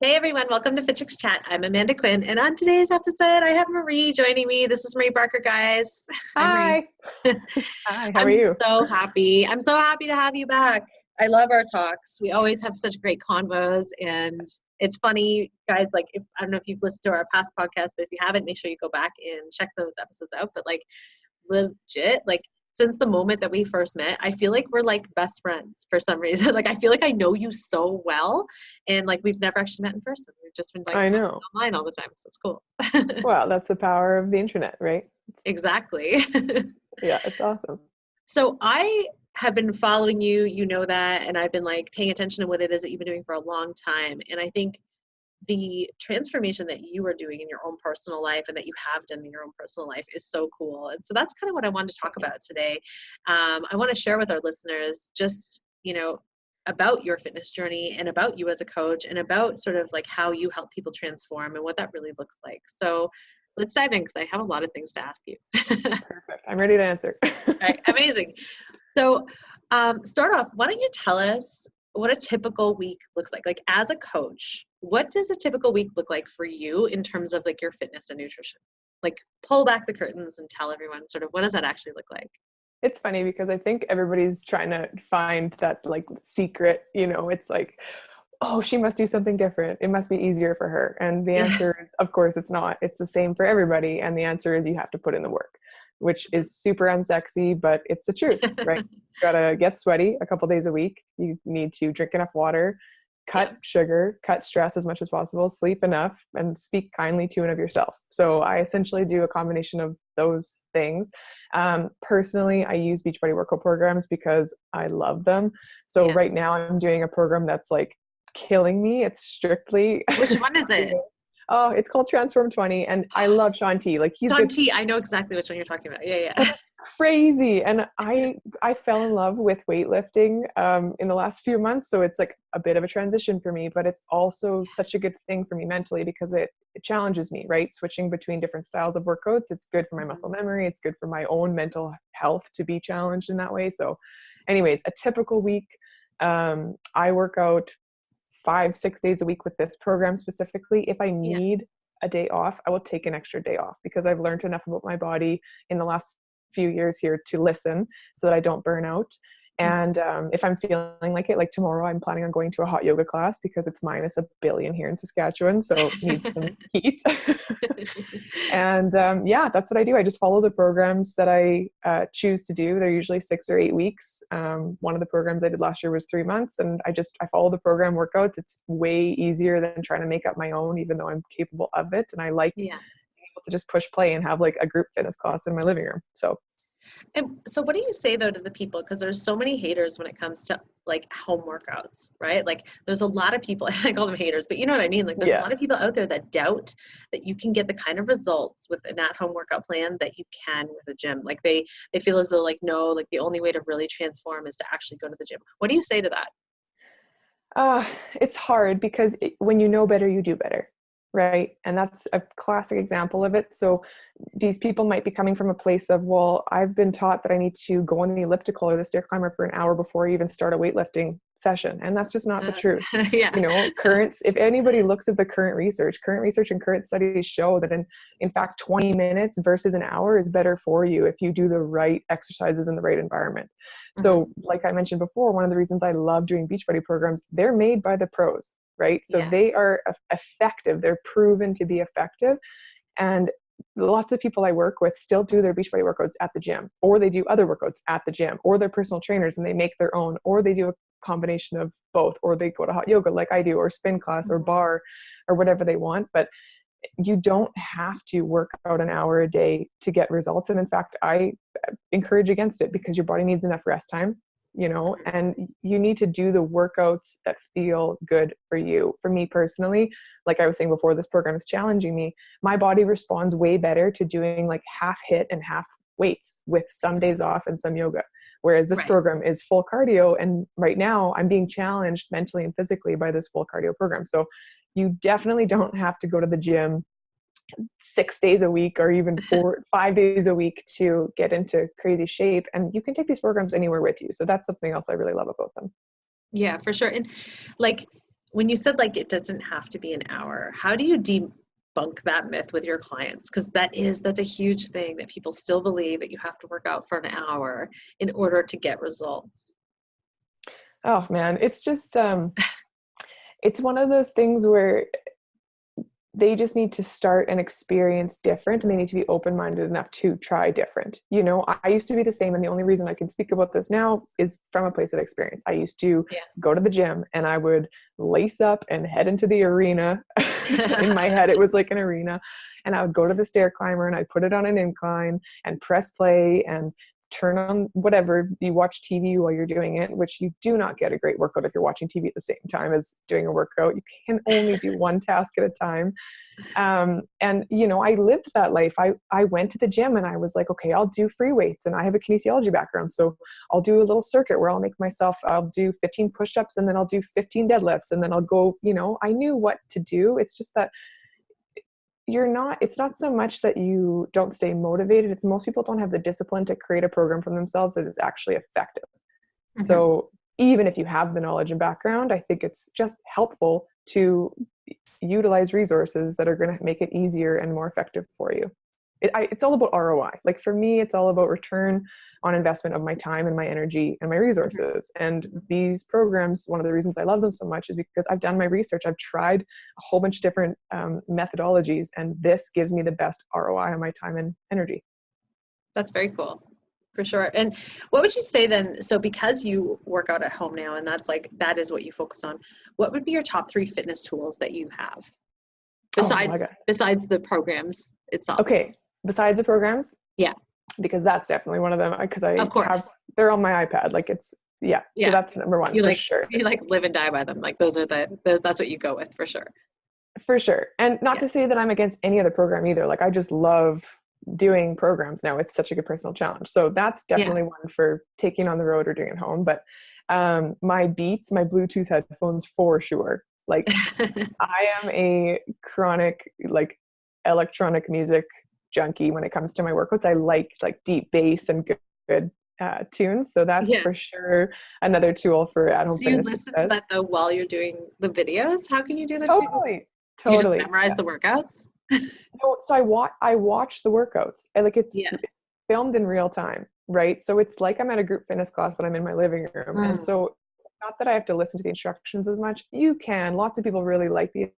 Hey everyone, welcome to Fit Chicks Chat. I'm Amanda Quinn, and on today's episode, I have Marie joining me. This is Marie Barker, guys. Hi, Marie. Hi, how are you? So happy. I'm so happy to have you back. I love our talks. We always have such great convos, and it's funny, guys. Like, I don't know if you've listened to our past podcast, but if you haven't, make sure you go back and check those episodes out. But like, legit, like, since the moment that we first met, I feel like we're like best friends for some reason. Like, I feel like I know you so well, and like we've never actually met in person. We've just been like online all the time, so it's cool. Well, that's the power of the internet, right? Exactly. Yeah, it's awesome. So I have been following you, you know that, and I've been like paying attention to what it is that you've been doing for a long time. And I think the transformation that you are doing in your own personal life and that you have done in your own personal life is so cool. And so that's kind of what I wanted to talk about today. I want to share with our listeners just, about your fitness journey and about you as a coach and about sort of like how you help people transform and what that really looks like. So let's dive in because I have a lot of things to ask you. Perfect. I'm ready to answer. Right, amazing. So start off, why don't you tell us what a typical week looks like? Like, as a coach, what does a typical week look like for you in terms of like your fitness and nutrition? Like, pull back the curtains and tell everyone sort of what does that actually look like? It's funny because I think everybody's trying to find that like secret, it's like, oh, she must do something different. It must be easier for her. And the answer is, of course, it's not. It's the same for everybody. And the answer is you have to put in the work, which is super unsexy, but it's the truth, right? You gotta get sweaty a couple days a week. You need to drink enough water, cut sugar, cut stress as much as possible, sleep enough, and speak kindly to and of yourself. So I essentially do a combination of those things. Personally, I use Beachbody workout programs because I love them. So right now I'm doing a program that's like killing me. It's strictly Which one is it? Oh, it's called Transform 20, and I love Sean T. Like, he's Sean T. I know exactly which one you're talking about. Yeah. That's crazy. And I fell in love with weightlifting in the last few months, so it's like a bit of a transition for me, but it's also such a good thing for me mentally because it challenges me, right? Switching between different styles of workouts. It's good for my muscle memory. It's good for my own mental health to be challenged in that way. So anyways, a typical week, I work out 5-6 days a week with this program specifically. If I need a day off, I will take an extra day off because I've learned enough about my body in the last few years here to listen so that I don't burn out. And if I'm feeling like it, like tomorrow, I'm planning on going to a hot yoga class because it's -1 billion here in Saskatchewan. So it needs some heat. And that's what I do. I just follow the programs that I choose to do. They're usually 6 or 8 weeks. One of the programs I did last year was 3 months, and I follow the program workouts. It's way easier than trying to make up my own, even though I'm capable of it. And I like being able to just push play and have like a group fitness class in my living room. And so what do you say though to the people? Because there's so many haters when it comes to like home workouts, right? Like, there's a lot of people, I call them haters, but you know what I mean? Like, there's a lot of people out there that doubt that you can get the kind of results with an at-home workout plan that you can with a gym. Like, they feel as though like, no, like the only way to really transform is to actually go to the gym. What do you say to that? It's hard because when you know better, you do better. Right. And that's a classic example of it. So these people might be coming from a place of, well, I've been taught that I need to go on the elliptical or the stair climber for an hour before I even start a weightlifting session. And that's just not the truth. If anybody looks at the current research and current studies show that in fact, 20 minutes versus an hour is better for you if you do the right exercises in the right environment. So like I mentioned before, one of the reasons I love doing Beachbody programs, they're made by the pros. Right. So they are effective. They're proven to be effective. And lots of people I work with still do their Beachbody workouts at the gym, or they do other workouts at the gym, or they're personal trainers and they make their own, or they do a combination of both, or they go to hot yoga like I do, or spin class or bar or whatever they want. But you don't have to work out an hour a day to get results. And in fact, I encourage against it because your body needs enough rest time. And you need to do the workouts that feel good for you. For me personally, like I was saying before, this program is challenging me. My body responds way better to doing like half HIIT and half weights with some days off and some yoga. Whereas this program is full cardio. And right now I'm being challenged mentally and physically by this full cardio program. So you definitely don't have to go to the gym 6 days a week or even 5 days a week to get into crazy shape. And you can take these programs anywhere with you. So that's something else I really love about them. Yeah, for sure. And like, when you said like it doesn't have to be an hour, how do you debunk that myth with your clients? Because that's a huge thing, that people still believe that you have to work out for an hour in order to get results. Oh man, it's just it's one of those things where they just need to start and experience different, and they need to be open-minded enough to try different. You know, I used to be the same, and the only reason I can speak about this now is from a place of experience. I used to go to the gym and I would lace up and head into the arena. In my head, it was like an arena, and I would go to the stair climber and I'd put it on an incline and press play and turn on whatever. You watch TV while you're doing it, which you do not get a great workout if you're watching TV at the same time as doing a workout. You can only do one task at a time. And, you know, I lived that life. I went to the gym and I was like, okay, I'll do free weights, and I have a kinesiology background. So I'll do a little circuit where I'll do 15 push-ups, and then I'll do 15 deadlifts, and then I'll go, you know, I knew what to do. It's just that it's not so much that you don't stay motivated. It's most people don't have the discipline to create a program for themselves that is actually effective. Mm-hmm. So even if you have the knowledge and background, I think it's just helpful to utilize resources that are going to make it easier and more effective for you. It's all about ROI. Like for me, it's all about return on investment of my time and my energy and my resources. And these programs, one of the reasons I love them so much is because I've done my research. I've tried a whole bunch of different methodologies, and this gives me the best ROI on my time and energy. That's very cool. For sure. And what would you say then, so because you work out at home now, and that is what you focus on, what would be your top 3 fitness tools that you have besides the programs itself? Okay. Besides the programs? Yeah. Because that's definitely one of them, because they're on my iPad. Like it's, yeah. So that's number one, for sure. You like live and die by them. Like those are that's what you go with for sure. For sure. And not to say that I'm against any other program either. Like I just love doing programs now. It's such a good personal challenge. So that's definitely one for taking on the road or doing at home. But my Beats, my Bluetooth headphones, for sure. Like I am a chronic like electronic music junkie when it comes to my workouts. I like deep bass and good tunes. So that's for sure another tool for at-home fitness. So you listen to that though while you're doing the videos? How can you do that? Totally. You just memorize the workouts? No, so I watch the workouts. It's filmed in real time, right? So it's like I'm at a group fitness class, but I'm in my living room. And so not that I have to listen to the instructions as much. You can. Lots of people really like the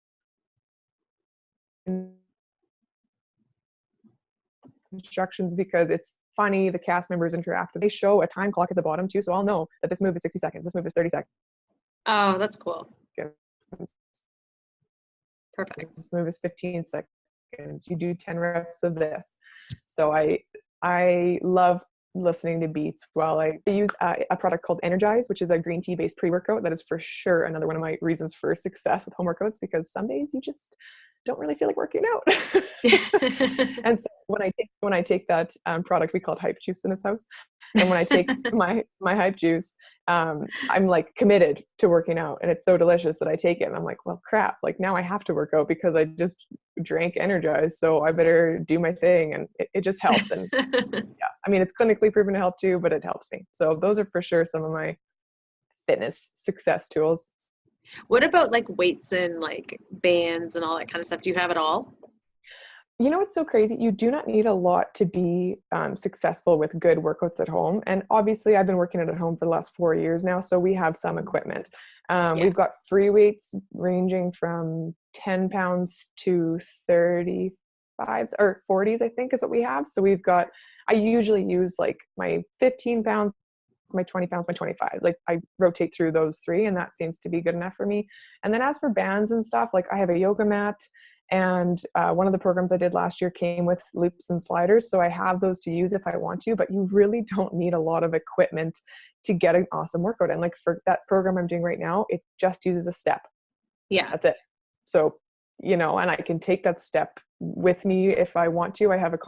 instructions because it's funny. The cast members interact. They show a time clock at the bottom too, so I'll know that this move is 60 seconds, this move is 30 seconds. Oh, that's cool. Perfect. This move is 15 seconds. You do 10 reps of this. So I love listening to beats while I use a product called Energize, which is a green tea based pre-workout. That is for sure another one of my reasons for success with home workouts, because some days you just don't really feel like working out. And so when I take that product, we call it hype juice in this house. And when I take my hype juice, I'm like committed to working out, and it's so delicious that I take it and I'm like, well, crap, like now I have to work out because I just drank Energize. So I better do my thing. And it just helps. And I mean, it's clinically proven to help too, but it helps me. So those are for sure some of my fitness success tools. What about like weights and like bands and all that kind of stuff? Do you have it all? You know, it's so crazy. You do not need a lot to be successful with good workouts at home. And obviously I've been working out at home for the last 4 years now. So we have some equipment. We've got free weights ranging from 10 pounds to 35s or 40s, I think is what we have. So I usually use like my 15 pounds, my 20 pounds, my 25. Like I rotate through those 3, and that seems to be good enough for me. And then as for bands and stuff, like I have a yoga mat, and one of the programs I did last year came with loops and sliders. So I have those to use if I want to, but you really don't need a lot of equipment to get an awesome workout. And like for that program I'm doing right now, it just uses a step. Yeah. That's it. So, you know, and I can take that step with me if I want to. I have the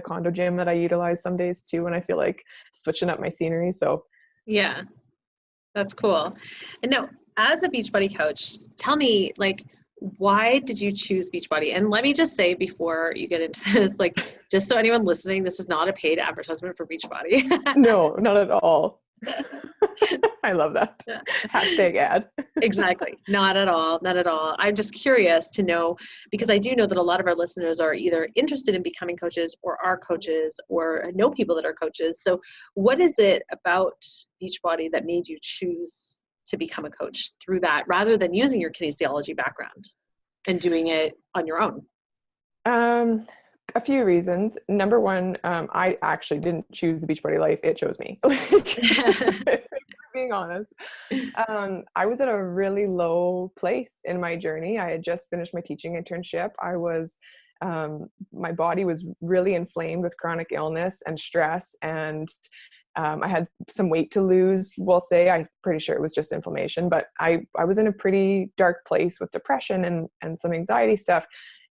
condo gym that I utilize some days too when I feel like switching up my scenery. So yeah, that's cool. And now, as a Beachbody coach, tell me, like, why did you choose Beachbody? And let me just say before you get into this, like, just so anyone listening, this is not a paid advertisement for Beachbody. No, not at all. I love that. Yeah. Hashtag ad. Exactly. Not at all. Not at all. I'm just curious to know, because I do know that a lot of our listeners are either interested in becoming coaches or are coaches or know people that are coaches. So what is it about Beachbody that made you choose to become a coach through that rather than using your kinesiology background and doing it on your own? A few reasons. Number one, I actually didn't choose the Beachbody life. It chose me. Being honest. I was at a really low place in my journey. I had just finished my teaching internship. My body was really inflamed with chronic illness and stress, and I had some weight to lose. We'll say, I'm pretty sure it was just inflammation, but I was in a pretty dark place with depression and some anxiety stuff.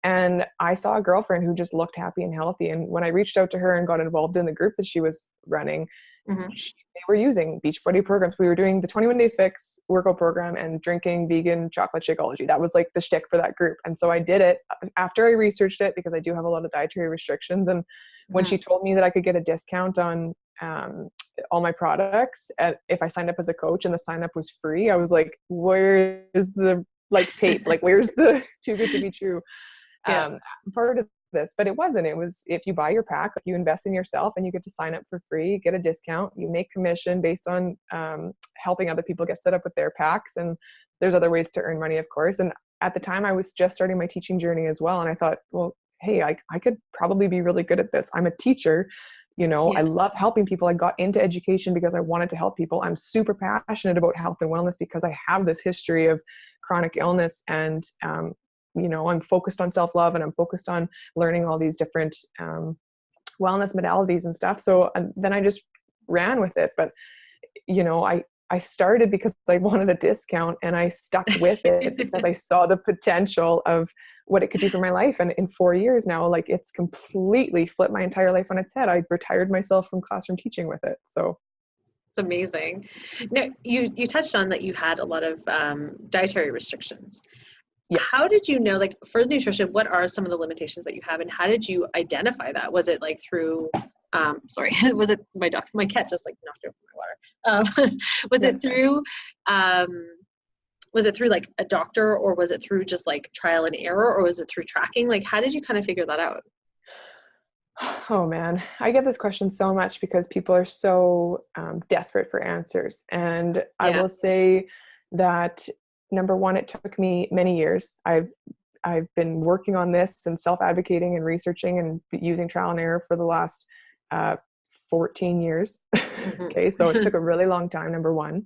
And I saw a girlfriend who just looked happy and healthy. And when I reached out to her and got involved in the group that she was running, they were using Beachbody programs. We were doing the 21-day fix workout program and drinking vegan chocolate Shakeology. That was like the shtick for that group. And so I did it after I researched it, because I do have a lot of dietary restrictions. And when she told me that I could get a discount on all my products if I signed up as a coach, and the sign up was free, I was like, where is the tape? Like, where's the too good to be true part of this? But it wasn't. It was, if you buy your pack, you invest in yourself and you get to sign up for free, get a discount, you make commission based on helping other people get set up with their packs. And there's other ways to earn money, of course. And at the time I was just starting my teaching journey as well. And I thought, well, hey, I could probably be really good at this. I'm a teacher. I love helping people. I got into education because I wanted to help people. I'm super passionate about health and wellness because I have this history of chronic illness, and I'm focused on self-love, and I'm focused on learning all these different wellness modalities and stuff. So then I just ran with it. But I started because I wanted a discount, and I stuck with it because I saw the potential of what it could do for my life. And in 4 years now, it's completely flipped my entire life on its head. I retired myself from classroom teaching with it. So it's amazing. Now, you touched on that you had a lot of dietary restrictions. Yeah. How did you know, for nutrition, what are some of the limitations that you have, and how did you identify that? Was it through, sorry, was it my cat just knocked over my water? Was it through a doctor, or was it through just trial and error, or was it through tracking? How did you kind of figure that out? Oh man, I get this question so much because people are so desperate for answers. And I will say that, number one, it took me many years. I've been working on this and self-advocating and researching and using trial and error for the last 14 years. Okay, so it took a really long time, number one.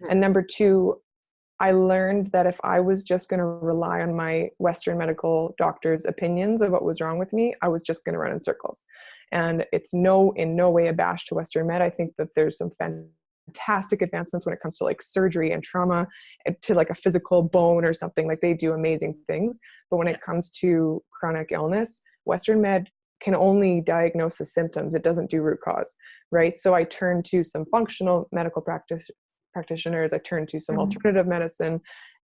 And number two, I learned that if I was just going to rely on my Western medical doctors' opinions of what was wrong with me, I was just going to run in circles. And it's in no way a bash to Western med. I think that there's some fantastic advancements when it comes to surgery and trauma, to a physical bone or something. They do amazing things. But when it comes to chronic illness, Western med can only diagnose the symptoms. It doesn't do root cause, right? So I turned to some functional medical practitioners. I turned to some alternative medicine,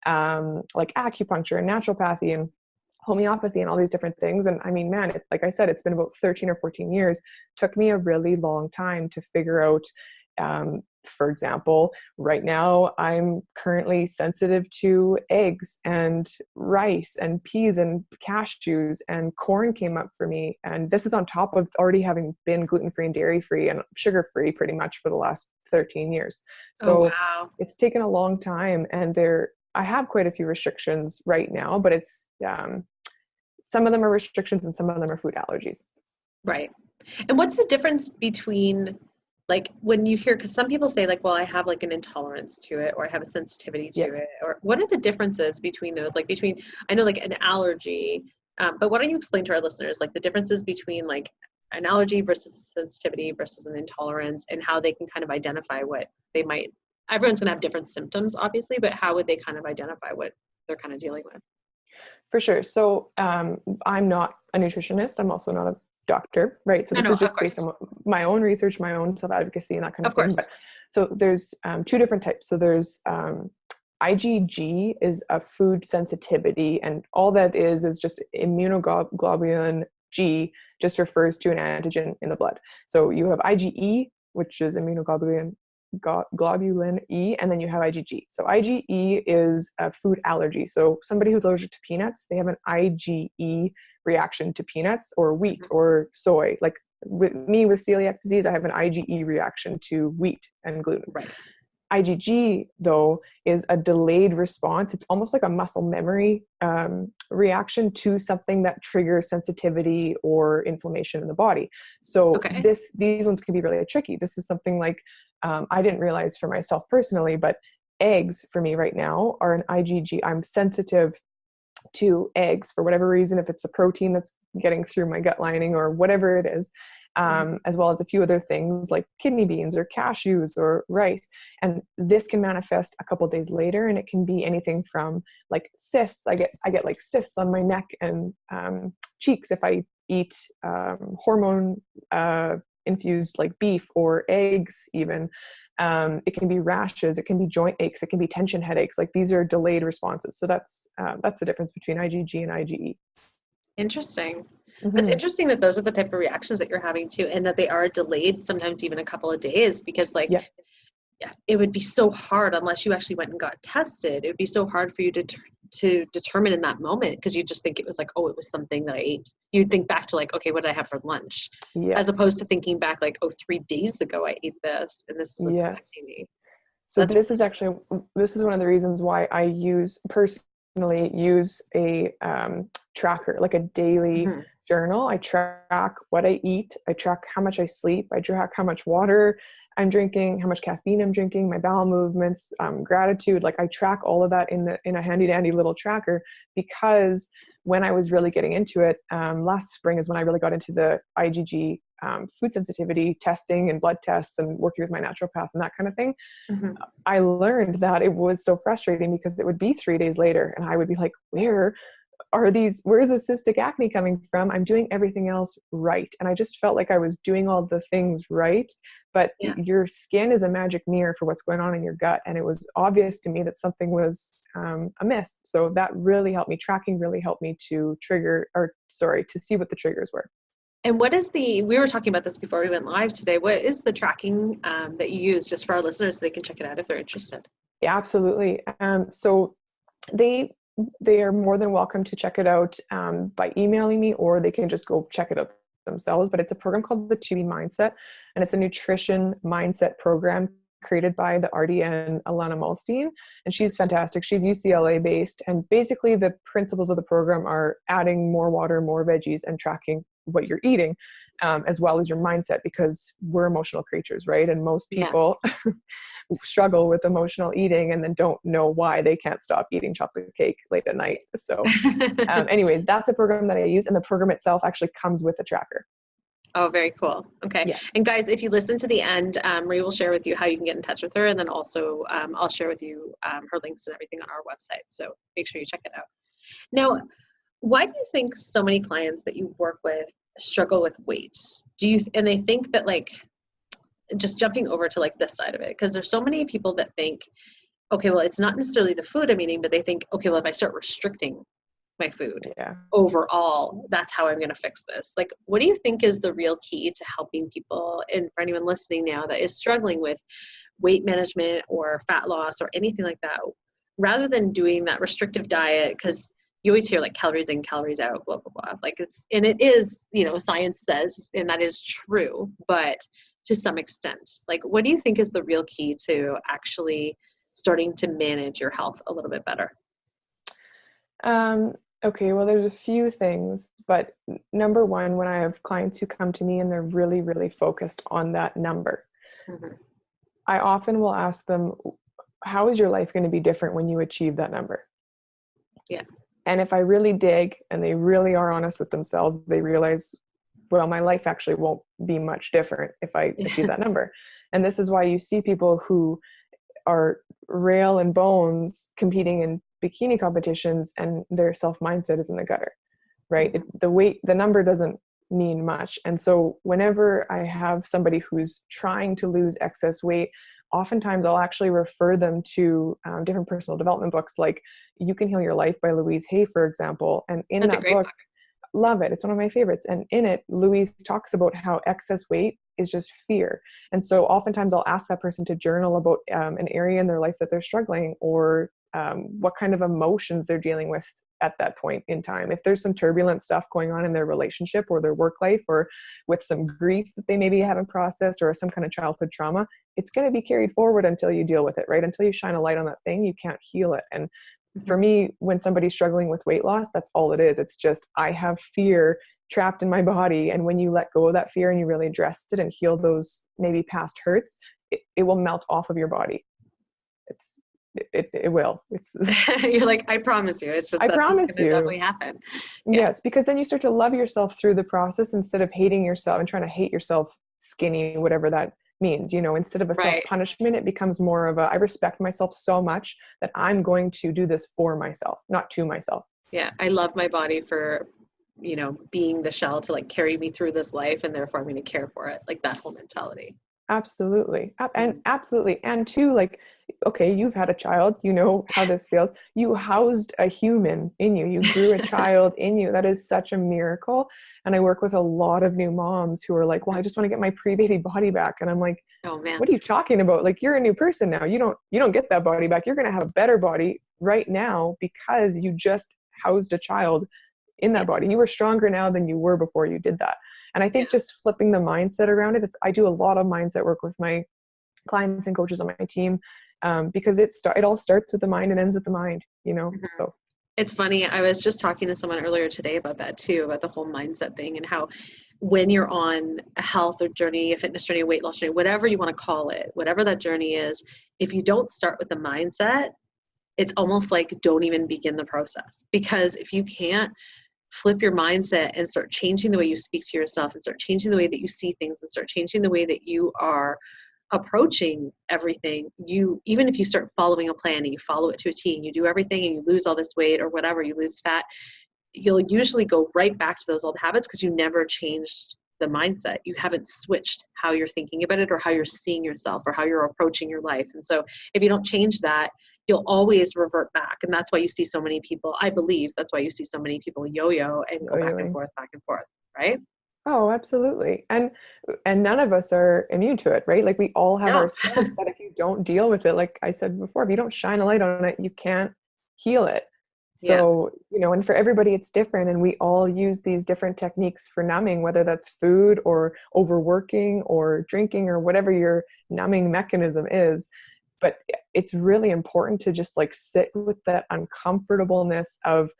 like acupuncture and naturopathy and homeopathy and all these different things. And I mean, man, like I said, it's been about 13 or 14 years. It took me a really long time to figure out, for example, right now I'm currently sensitive to eggs and rice and peas and cashews, and corn came up for me. And this is on top of already having been gluten-free and dairy-free and sugar-free pretty much for the last 13 years. So It's taken a long time, and I have quite a few restrictions right now, but it's some of them are restrictions and some of them are food allergies. Right. And what's the difference between when you hear, because some people say well, I have an intolerance to it, or I have a sensitivity to it, or what are the differences between those? Between, I know an allergy, but why don't you explain to our listeners the differences between an allergy versus a sensitivity versus an intolerance, and how they can kind of identify what they might, everyone's going to have different symptoms obviously, but how would they kind of identify what they're kind of dealing with? For sure. So I'm not a nutritionist. I'm also not a doctor, right? So this is just based on my own research, my own self-advocacy and that kind of thing. But, so there's two different types. So there's IgG is a food sensitivity, and all that is just immunoglobulin G, just refers to an antigen in the blood. So you have IgE, which is immunoglobulin globulin E, and then you have IgG. So IgE is a food allergy. So somebody who's allergic to peanuts, they have an IgE reaction to peanuts or wheat or soy. Like with me with celiac disease, I have an IgE reaction to wheat and gluten. Right. IgG, though, is a delayed response. It's almost like a muscle memory reaction to something that triggers sensitivity or inflammation in the body. So these ones can be really tricky. This is something like, I didn't realize for myself personally, but eggs for me right now are an IgG. I'm sensitive to eggs for whatever reason, if it's the protein that's getting through my gut lining or whatever it is. As well as a few other things like kidney beans or cashews or rice. And this can manifest a couple of days later, and it can be anything from like cysts. I get like cysts on my neck and cheeks if I eat hormone infused like beef or eggs even. It can be rashes, it can be joint aches, it can be tension headaches. Like these are delayed responses. So that's the difference between IgG and IgE. Interesting. It's interesting that those are the type of reactions that you're having too, and that they are delayed, sometimes even a couple of days, because like, it would be so hard unless you actually went and got tested. It would be so hard for you to determine in that moment, because you just think it was like, oh, it was something that I ate. You'd think back to like, okay, what did I have for lunch? As opposed to thinking back like, oh, 3 days ago I ate this, and this was affecting me. So this is one of the reasons why I personally use a tracker, like a daily journal. I track what I eat. I track how much I sleep. I track how much water I'm drinking, how much caffeine I'm drinking, my bowel movements, gratitude. Like I track all of that in a handy dandy little tracker, because when I was really getting into it, last spring is when I really got into the IgG food sensitivity testing and blood tests and working with my naturopath and that kind of thing. I learned that it was so frustrating because it would be 3 days later and I would be like, where's the cystic acne coming from? I'm doing everything else right. And I just felt like I was doing all the things right, but your skin is a magic mirror for what's going on in your gut. And it was obvious to me that something was amiss. So that really helped me. Tracking really helped me to see what the triggers were. And we were talking about this before we went live today. What is the tracking that you use, just for our listeners so they can check it out if they're interested? Yeah, absolutely. So they are more than welcome to check it out by emailing me, or they can just go check it out themselves. But it's a program called the 2B Mindset, and it's a nutrition mindset program created by the RDN Alana Malstein, and she's fantastic. She's UCLA based, and basically the principles of the program are adding more water, more veggies, and tracking what you're eating, as well as your mindset, because we're emotional creatures, right? And most people struggle with emotional eating and then don't know why they can't stop eating chocolate cake late at night. So anyways, that's a program that I use, and the program itself actually comes with a tracker. Oh, very cool. Okay. Yes. And guys, if you listen to the end, Marie will share with you how you can get in touch with her. And then also I'll share with you her links and everything on our website. So make sure you check it out. Now, why do you think so many clients that you work with struggle with weight? And they think that, like, just jumping over to like this side of it, because there's so many people that think, okay, well, it's not necessarily the food I'm eating, but they think, okay, well, if I start restricting my food overall, that's how I'm going to fix this. Like, what do you think is the real key to helping people, and for anyone listening now that is struggling with weight management or fat loss or anything like that, rather than doing that restrictive diet? Because you always hear like calories in, calories out, blah, blah, blah. Like it is, science says, and that is true, but to some extent, like, what do you think is the real key to actually starting to manage your health a little bit better? Okay, well, there's a few things, but number one, when I have clients who come to me and they're really, really focused on that number, I often will ask them, how is your life going to be different when you achieve that number? Yeah. And if I really dig and they really are honest with themselves, they realize, well, my life actually won't be much different if I achieve that number. And this is why you see people who are rail and bones competing in bikini competitions and their self-mindset is in the gutter, right? The number doesn't mean much. And so whenever I have somebody who's trying to lose excess weight, oftentimes I'll actually refer them to different personal development books, like You Can Heal Your Life by Louise Hay, for example. And in that book, love it. It's one of my favorites. And in it, Louise talks about how excess weight is just fear. And so oftentimes I'll ask that person to journal about an area in their life that they're struggling, or what kind of emotions they're dealing with at that point in time. If there's some turbulent stuff going on in their relationship or their work life, or with some grief that they maybe haven't processed, or some kind of childhood trauma, it's going to be carried forward until you deal with it, right? Until you shine a light on that thing, you can't heal it. And for me, when somebody's struggling with weight loss, that's all it is. It's just, I have fear trapped in my body. And when you let go of that fear and you really address it and heal those maybe past hurts, it will melt off of your body. It will. It's You're like, I promise you. It's just, I promise gonna you. definitely happen. Yeah. Yes, because then you start to love yourself through the process instead of hating yourself and trying to hate yourself skinny, whatever that means. Instead of a self-punishment, it becomes more of I respect myself so much that I'm going to do this for myself, not to myself. Yeah. I love my body for, being the shell to like carry me through this life, and therefore I'm going to care for it. Like that whole mentality. Absolutely. And absolutely. And two, like, okay, you've had a child, you know how this feels. You housed a human in you. You grew a child in you. That is such a miracle. And I work with a lot of new moms who are like, well, I just want to get my pre-baby body back. And I'm like, oh man, what are you talking about? Like, you're a new person now. You don't get that body back. You're going to have a better body right now because you just housed a child in that body. You were stronger now than you were before you did that. And I think just flipping the mindset around it, I do a lot of mindset work with my clients and coaches on my team, because it all starts with the mind and ends with the mind, so. It's funny. I was just talking to someone earlier today about that too, about the whole mindset thing, and how when you're on a health or journey, a fitness journey, a weight loss journey, whatever you want to call it, whatever that journey is, if you don't start with the mindset, it's almost like don't even begin the process. Because if you can't flip your mindset and start changing the way you speak to yourself, and start changing the way that you see things, and start changing the way that you are approaching everything, even if you start following a plan and you follow it to a T and you do everything and you lose all this weight or whatever, you lose fat, you'll usually go right back to those old habits because you never changed the mindset. You haven't switched how you're thinking about it or how you're seeing yourself or how you're approaching your life. And so if you don't change that, you'll always revert back. And that's why you see so many people, I believe that's why you see so many people yo-yo and go back and forth, right? Oh, absolutely. And none of us are immune to it, right? Like we all have our stuff, but if you don't deal with it, like I said before, if you don't shine a light on it, you can't heal it. So, and for everybody it's different, and we all use these different techniques for numbing, whether that's food or overworking or drinking or whatever your numbing mechanism is. But it's really important to just like sit with that uncomfortableness of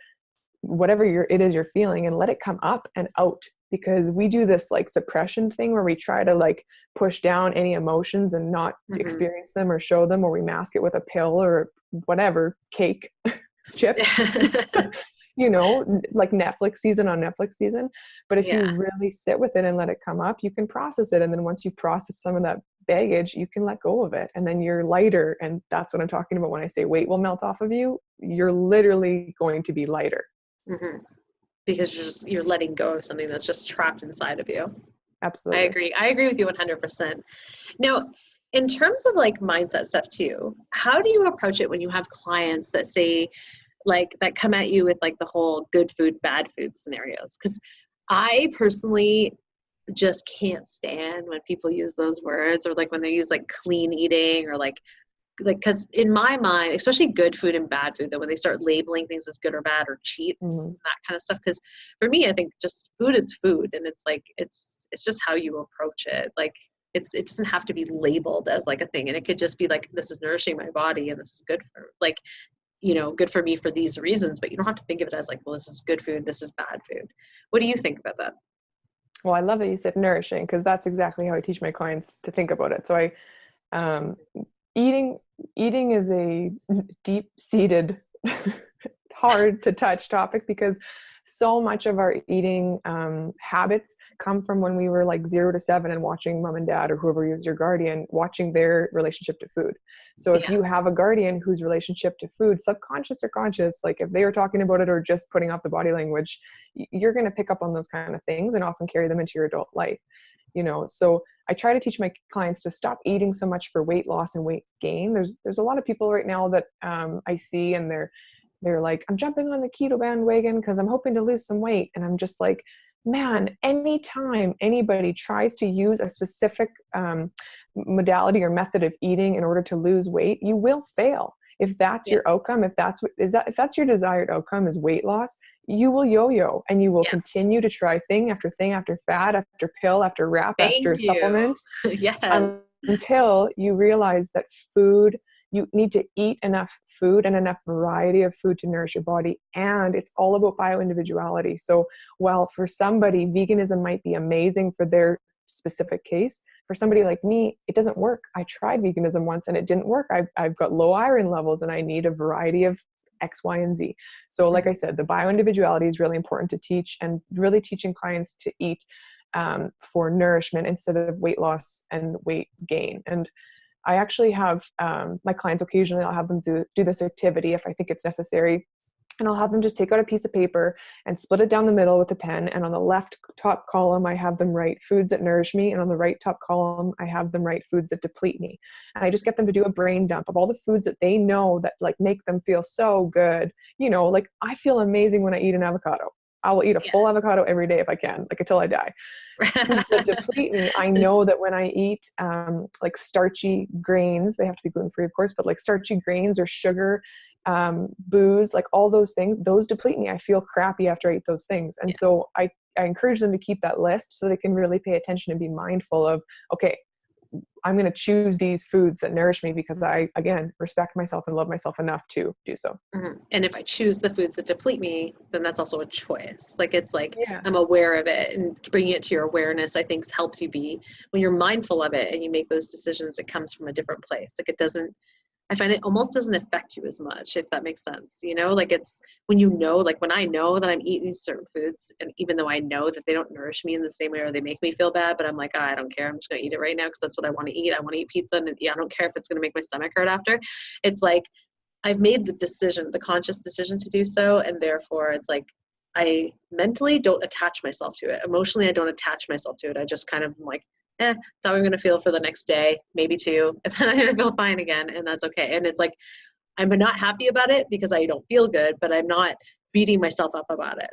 whatever it is you're feeling and let it come up and out, because we do this like suppression thing where we try to like push down any emotions and not experience them or show them, or we mask it with a pill or whatever, cake, chips, like Netflix season on Netflix season. But if you really sit with it and let it come up, you can process it. And then once you process some of that baggage, you can let go of it, and then you're lighter. And that's what I'm talking about when I say weight will melt off of you. You're literally going to be lighter. Because you're letting go of something that's just trapped inside of you. Absolutely. I agree with you 100%. Now, in terms of like mindset stuff too, how do you approach it when you have clients that say, like, that come at you with like the whole good food, bad food scenarios? Because I personally just can't stand when people use those words, or like when they use like clean eating, or like because in my mind, especially good food and bad food, that when they start labeling things as good or bad or cheats and that kind of stuff, because for me, I think just food is food, and it's like it's just how you approach it. Like it doesn't have to be labeled as like a thing, and it could just be like, this is nourishing my body and this is good for good for me for these reasons. But you don't have to think of it as like, well, this is good food, this is bad food. What do you think about that? Well, I love that you said nourishing, because that's exactly how I teach my clients to think about it. So eating is a deep-seated, hard to touch topic, because so much of our eating habits come from when we were like 0 to 7 and watching mom and dad or whoever is your guardian, watching their relationship to food. So if you have a guardian whose relationship to food, subconscious or conscious, like if they are talking about it or just putting out the body language, you're going to pick up on those kind of things and often carry them into your adult life. So I try to teach my clients to stop eating so much for weight loss and weight gain. There's a lot of people right now that I see, and they're like, I'm jumping on the keto bandwagon because I'm hoping to lose some weight. And I'm just like, man, anytime anybody tries to use a specific modality or method of eating in order to lose weight, you will fail. If that's your outcome, if that's your desired outcome is weight loss, you will yo-yo, and you will continue to try thing after thing after fad after pill after wrap after Thank you. supplement Yes. until you realize that food, you need to eat enough food and enough variety of food to nourish your body. And it's all about bioindividuality. So while for somebody, veganism might be amazing for their specific case, for somebody like me, it doesn't work. I tried veganism once and it didn't work. I've got low iron levels and I need a variety of X, Y, and Z. So like I said, the bioindividuality is really important to teach, and really teaching clients to eat for nourishment instead of weight loss and weight gain. And I actually have my clients occasionally, I'll have them do this activity if I think it's necessary. And I'll have them just take out a piece of paper and split it down the middle with a pen. And on the left top column, I have them write foods that nourish me. And on the right top column, I have them write foods that deplete me. And I just get them to do a brain dump of all the foods that they know that like make them feel so good. You know, like I feel amazing when I eat an avocado. I will eat a full avocado every day if I can, like until I die. Foods that deplete me, I know that when I eat like starchy grains, they have to be gluten-free, of course, but like starchy grains or sugar, booze, like all those things, those deplete me. I feel crappy after I eat those things. And so I encourage them to keep that list so they can really pay attention and be mindful of, okay, I'm going to choose these foods that nourish me because I, again, respect myself and love myself enough to do so. Mm-hmm. And if I choose the foods that deplete me, then that's also a choice. Like, it's like, Yes. I'm aware of it, and bringing it to your awareness, I think helps you be, when you're mindful of it and you make those decisions, it comes from a different place. Like, it doesn't, I find it almost doesn't affect you as much, if that makes sense. You know, like it's when you know, like when I know that I'm eating these certain foods, and even though I know that they don't nourish me in the same way or they make me feel bad, but I'm like, oh, I don't care. I'm just going to eat it right now because that's what I want to eat. I want to eat pizza, and I don't care if it's going to make my stomach hurt after. It's like I've made the decision, the conscious decision to do so. And therefore it's like I mentally don't attach myself to it. Emotionally, I don't attach myself to it. I just kind of am like, that's how I'm going to feel for the next day, maybe two, and then I'm going to feel fine again, and that's okay. And it's like, I'm not happy about it because I don't feel good, but I'm not beating myself up about it.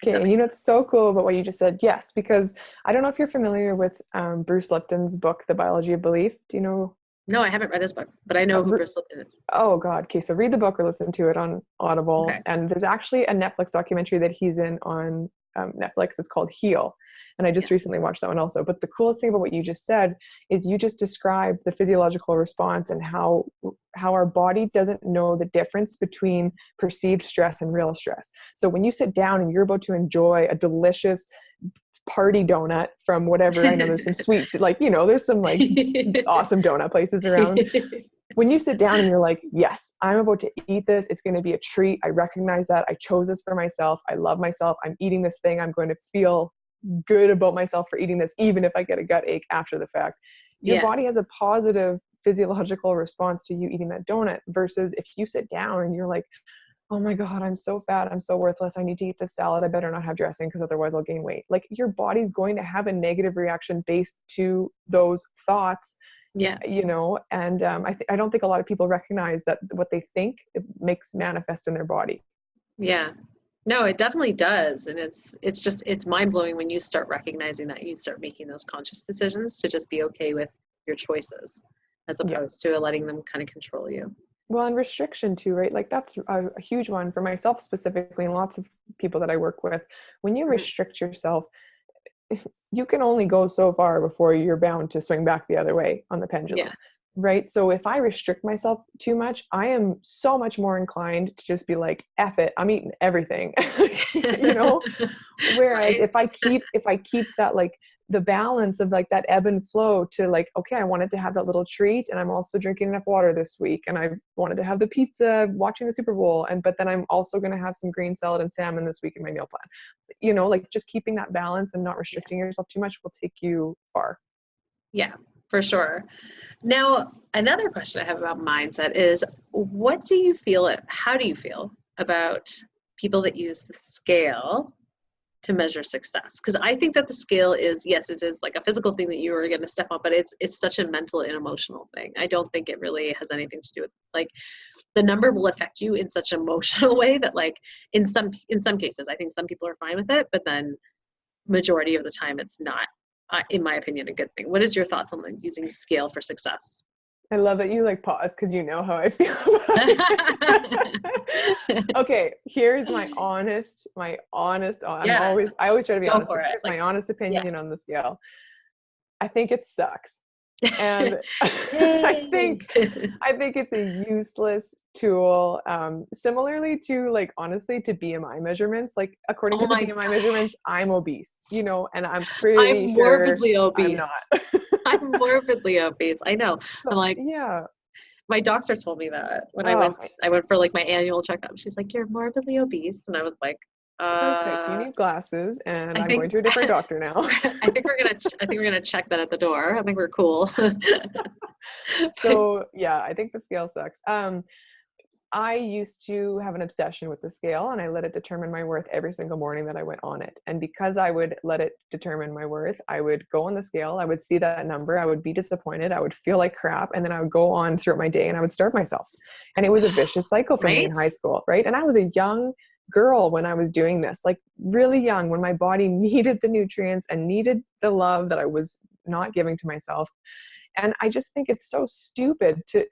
Okay, and you know, it's so cool about what you just said. Yes, because I don't know if you're familiar with Bruce Lipton's book, The Biology of Belief. Do you know? No, I haven't read his book, but I know who Bruce Lipton is. Oh God. Okay. So read the book or listen to it on Audible. Okay. And there's actually a Netflix documentary that he's in on Netflix. It's called Heal. And I just recently watched that one also. But the coolest thing about what you just said is you just described the physiological response and how our body doesn't know the difference between perceived stress and real stress. So when you sit down and you're about to enjoy a delicious party donut from whatever, I know there's some sweet, like, you know, there's some like awesome donut places around. When you sit down and you're like, yes, I'm about to eat this. It's going to be a treat. I recognize that. I chose this for myself. I love myself. I'm eating this thing. I'm going to feel good about myself for eating this, even if I get a gut ache after the fact. Your body has a positive physiological response to you eating that donut, versus if you sit down and you're like, oh my God, I'm so fat. I'm so worthless. I need to eat this salad. I better not have dressing because otherwise I'll gain weight. Like, your body's going to have a negative reaction based to those thoughts. Yeah. You know, and I don't think a lot of people recognize that what they think it makes manifest in their body. Yeah. No, it definitely does. And it's mind blowing when you start recognizing that, you start making those conscious decisions to just be okay with your choices as opposed to letting them kind of control you. Well, and restriction too, right? Like that's a huge one for myself specifically, and lots of people that I work with. When you restrict yourself, you can only go so far before you're bound to swing back the other way on the pendulum. Yeah. Right. So if I restrict myself too much, I am so much more inclined to just be like, F it, I'm eating everything, you know? Whereas if I keep that, like the balance of like that ebb and flow to like, okay, I wanted to have that little treat, and I'm also drinking enough water this week, and I wanted to have the pizza watching the Super Bowl. But then I'm also going to have some green salad and salmon this week in my meal plan, you know, like just keeping that balance and not restricting yourself too much will take you far. Yeah, for sure. Now, another question I have about mindset is, how do you feel about people that use the scale to measure success? Because I think that the scale is, yes, it is like a physical thing that you are going to step on, but it's such a mental and emotional thing. I don't think it really has anything to do with, like, the number will affect you in such an emotional way that, like, in some cases, I think some people are fine with it, but then majority of the time it's not, in my opinion, a good thing. What is your thoughts on like using scale for success? I love that you like pause because you know how I feel about it. Okay, here's my honest, I Yeah, always try to be go honest, for but it. here's Like, my honest yeah. opinion on the scale. I think it sucks. And Yay. I think it's a useless tool. Similarly to like, honestly, to BMI measurements, like according Oh to the my BMI God. measurements, I'm obese, and I'm pretty I'm sure morbidly I'm obese. not. I'm morbidly obese. I know. I'm So, like, yeah. my doctor told me that when Oh, I went for like my annual checkup. She's like, "You're morbidly obese." And I was like, perfect. You need glasses, and I I'm going think to a different doctor now. I think we're gonna check that at the door. I think we're cool." So yeah, I think the scale sucks. I used to have an obsession with the scale, and I let it determine my worth every single morning that I went on it. And because I would let it determine my worth, I would go on the scale, I would see that number, I would be disappointed, I would feel like crap, and then I would go on throughout my day and I would starve myself. And it was a vicious cycle for me in Right? high school, right? And I was a young girl when I was doing this, like really young, when my body needed the nutrients and needed the love that I was not giving to myself. And I just think it's so stupid to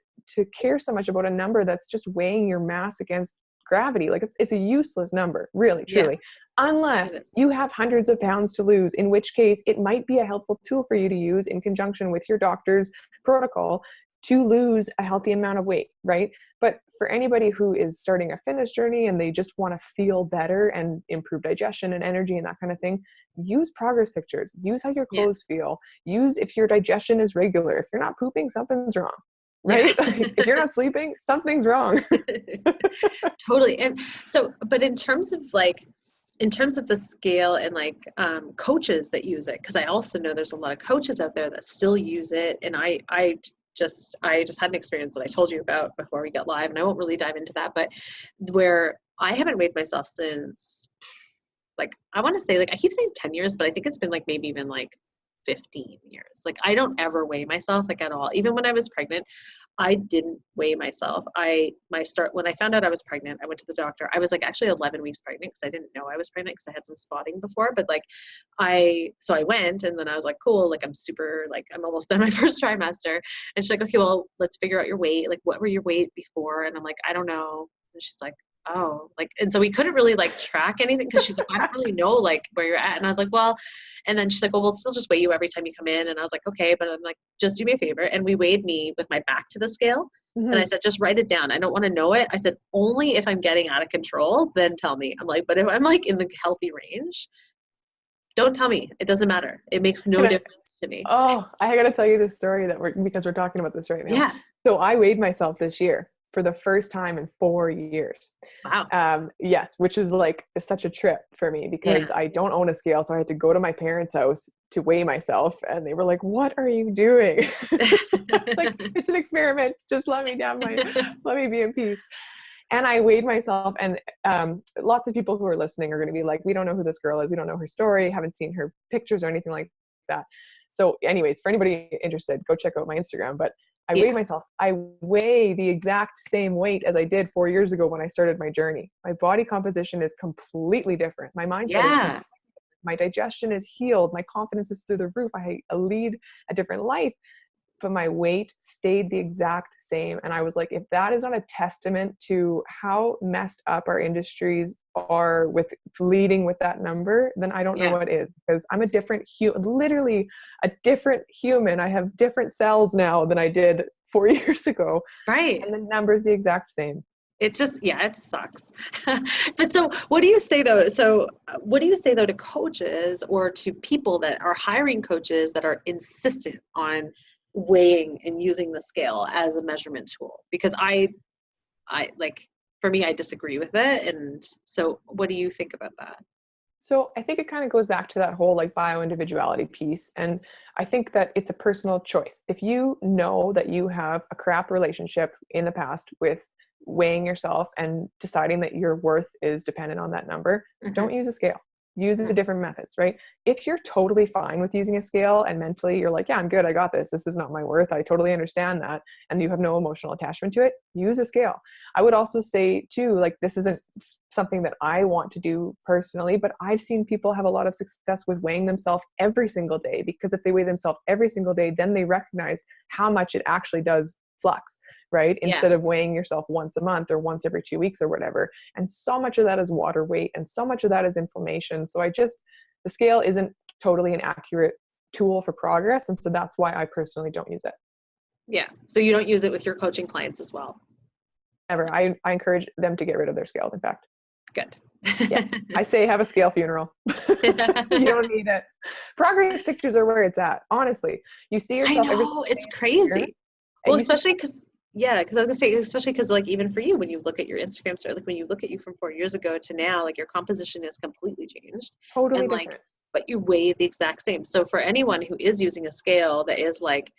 care so much about a number that's just weighing your mass against gravity. Like it's a useless number, really, Yeah. truly, unless you have hundreds of pounds to lose, in which case it might be a helpful tool for you to use in conjunction with your doctor's protocol to lose a healthy amount of weight, right? But for anybody who is starting a fitness journey and they just want to feel better and improve digestion and energy and that kind of thing, use progress pictures, use how your Yeah. clothes feel, use if your digestion is regular. If you're not pooping, something's wrong, Yeah. right? If you're not sleeping, something's wrong. Totally. And so, but in terms of the scale and like coaches that use it, because I also know there's a lot of coaches out there that still use it. And I just had an experience that I told you about before we got live, and I won't really dive into that, but where I haven't weighed myself since, like, I want to say, like, I keep saying 10 years, but I think it's been like maybe even like 15 years. Like, I don't ever weigh myself, like, at all. Even when I was pregnant, I didn't weigh myself. When I found out I was pregnant, I went to the doctor. I was like actually 11 weeks pregnant because I didn't know I was pregnant because I had some spotting before. But like, so I went, and then I was like, cool, like I'm almost done my first trimester. And she's like, okay, well, let's figure out your weight. Like, what were your weight before? And I'm like, I don't know. And she's like, oh, like, and so we couldn't really like track anything because she's like, I don't really know like where you're at. And I was like, well, and then she's like, well, we'll still just weigh you every time you come in. And I was like, okay, but I'm like, just do me a favor. And we weighed me with my back to the scale. And I Mm-hmm. said, just write it down. I don't want to know it. I said, only if I'm getting out of control, then tell me. I'm like, but if I'm like in the healthy range, don't tell me. It doesn't matter. It makes no Can I, difference to me. oh, I got to tell you this story because we're talking about this right now. Yeah. So I weighed myself this year for the first time in 4 years. Wow. Yes, which is like such a trip for me because Yeah. I don't own a scale. So I had to go to my parents' house to weigh myself. And they were like, what are you doing? It's like, it's an experiment. Just let me be in peace. And I weighed myself, and lots of people who are listening are going to be like, we don't know who this girl is. We don't know her story. Haven't seen her pictures or anything like that. So anyways, for anybody interested, go check out my Instagram. But I Yeah. weigh myself. I weigh the exact same weight as I did 4 years ago when I started my journey. My body composition is completely different. My mindset is Yeah. completely different. My digestion is healed. My confidence is through the roof. I lead a different life. But my weight stayed the exact same. And I was like, if that is not a testament to how messed up our industries are with leading with that number, then I don't know Yeah. what is, because I'm a different literally a different human. I have different cells now than I did 4 years ago. Right. And the number's the exact same. It just, yeah, it sucks. But so what do you say though? So what do you say though to coaches or to people that are hiring coaches that are insistent on weighing and using the scale as a measurement tool? Because I like, for me, I disagree with it. And so what do you think about that? So I think it kind of goes back to that whole like bio-individuality piece. And I think that it's a personal choice. If you know that you have a crap relationship in the past with weighing yourself and deciding that your worth is dependent on that number, don't use a scale. Use the different methods, right? If you're totally fine with using a scale and mentally you're like, yeah, I'm good, I got this. This is not my worth. I totally understand that. And you have no emotional attachment to it, use a scale. I would also say too, like, this isn't something that I want to do personally, but I've seen people have a lot of success with weighing themselves every single day, because if they weigh themselves every single day, then they recognize how much it actually does flux, right? Yeah. Instead of weighing yourself once a month or once every 2 weeks or whatever. And so much of that is water weight, and so much of that is inflammation. So the scale isn't totally an accurate tool for progress. And so that's why I personally don't use it. Yeah. So you don't use it with your coaching clients as well? Ever. I encourage them to get rid of their scales, in fact. Good. Yeah. I say have a scale funeral. You don't need it. Progress pictures are where it's at. Honestly, you see yourself. I know, it's crazy. Well, especially because I was gonna say, especially because like even for you, when you look at your Instagram story, like when you look at you from 4 years ago to now, like your composition is completely changed. Totally and different. like, but you weigh the exact same. So for anyone who is using a scale that is like,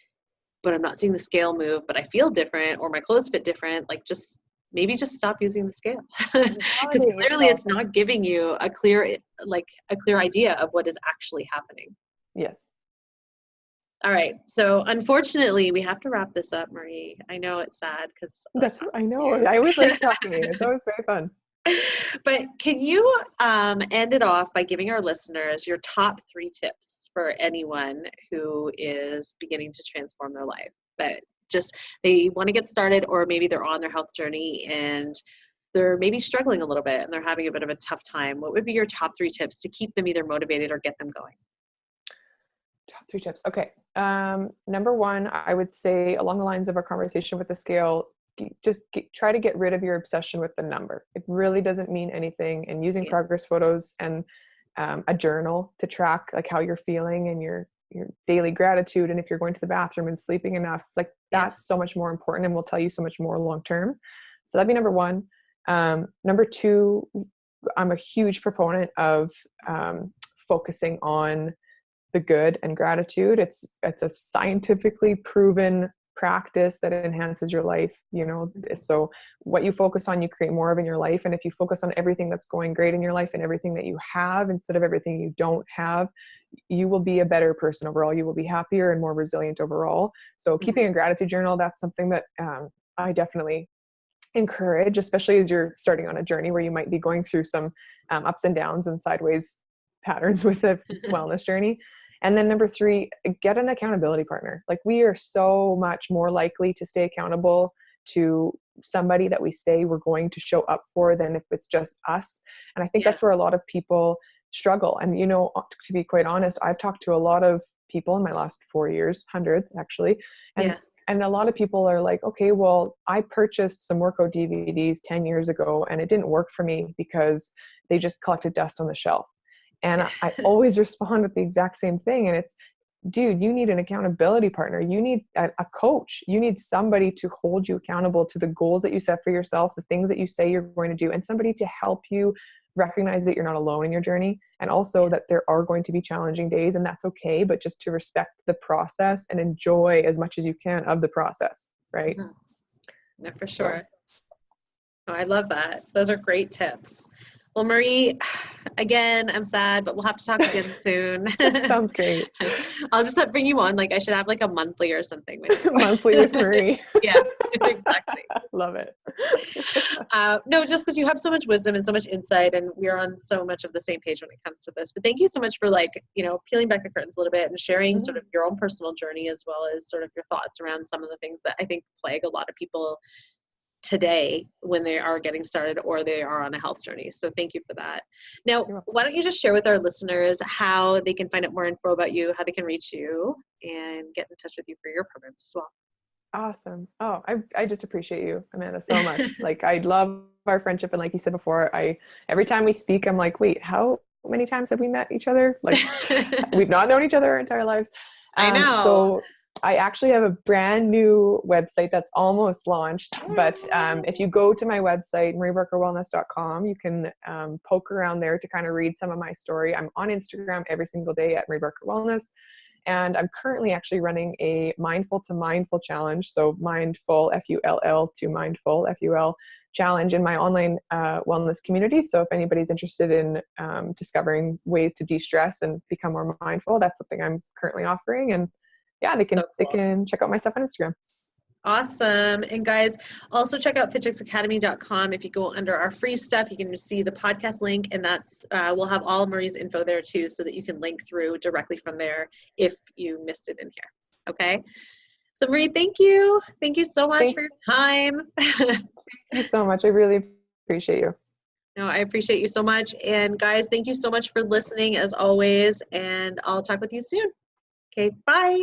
but I'm not seeing the scale move, but I feel different, or my clothes fit different, like maybe just stop using the scale, because clearly it's not giving you a clear idea of what is actually happening. Yes. All right. So unfortunately, we have to wrap this up, Marie. I know it's sad because I know. I always like talking to you. It's always very fun. But can you end it off by giving our listeners your top 3 tips for anyone who is beginning to transform their life, that just they want to get started, or maybe they're on their health journey and they're maybe struggling a little bit and they're having a bit of a tough time? What would be your top 3 tips to keep them either motivated or get them going? Top 3 tips. Okay. Number 1, I would say, along the lines of our conversation with the scale, try to get rid of your obsession with the number. It really doesn't mean anything. And using progress photos and a journal to track like how you're feeling and your daily gratitude, and if you're going to the bathroom and sleeping enough, like that's so much more important and will tell you so much more long term. So that'd be number 1. Number 2, I'm a huge proponent of focusing on the good and gratitude. It's a scientifically proven practice that enhances your life, so what you focus on, you create more of in your life. And if you focus on everything that's going great in your life and everything that you have instead of everything you don't have, you will be a better person overall. You will be happier and more resilient overall. So keeping a gratitude journal, that's something that I definitely encourage, especially as you're starting on a journey where you might be going through some ups and downs and sideways patterns with a wellness journey. And then number 3, get an accountability partner. Like, we are so much more likely to stay accountable to somebody that we say we're going to show up for than if it's just us. And I think that's where a lot of people struggle. And, to be quite honest, I've talked to a lot of people in my last 4 years, hundreds actually. And a lot of people are like, okay, well, I purchased some workout DVDs 10 years ago and it didn't work for me because they just collected dust on the shelf. And I always respond with the exact same thing. And it's, dude, you need an accountability partner. You need a coach. You need somebody to hold you accountable to the goals that you set for yourself, the things that you say you're going to do, and somebody to help you recognize that you're not alone in your journey. And also that there are going to be challenging days, and that's okay, but just to respect the process and enjoy as much as you can of the process. Right. Mm-hmm. Yeah, for sure. Oh, I love that. Those are great tips. Well, Marie, again, I'm sad, but we'll have to talk again soon. Sounds great. I'll just bring you on. Like, I should have like a monthly or something with you. Monthly with Marie. Yeah, exactly. Love it. No, just because you have so much wisdom and so much insight, and we're on so much of the same page when it comes to this. But thank you so much for peeling back the curtains a little bit and sharing sort of your own personal journey, as well as sort of your thoughts around some of the things that I think plague a lot of people today when they are getting started or they are on a health journey. So thank you for that. Now, why don't you just share with our listeners how they can find out more info about you, how they can reach you, and get in touch with you for your programs as well. Awesome. Oh, I just appreciate you, Amanda, so much. Like, I love our friendship. And like you said before, every time we speak, I'm like, wait, how many times have we met each other? Like, we've not known each other our entire lives. I know. So I actually have a brand new website that's almost launched, but if you go to my website, mariebarkerwellness.com, you can poke around there to kind of read some of my story. I'm on Instagram every single day at Marie Barker Wellness, and I'm currently actually running a mindful to mindful challenge. So mindful, F-U-L-L, to mindful, F-U-L, challenge in my online wellness community. So if anybody's interested in discovering ways to de-stress and become more mindful, that's something I'm currently offering. And yeah, they can check out my stuff on Instagram. Awesome. And guys, also check out fitchexacademy.com. If you go under our free stuff, you can see the podcast link, and that's we'll have all Marie's info there too, so that you can link through directly from there if you missed it in here. Okay. So Marie, thank you. Thank you so much for your time. Thank you so much. I really appreciate you. No, I appreciate you so much. And guys, thank you so much for listening as always, and I'll talk with you soon. Okay, bye.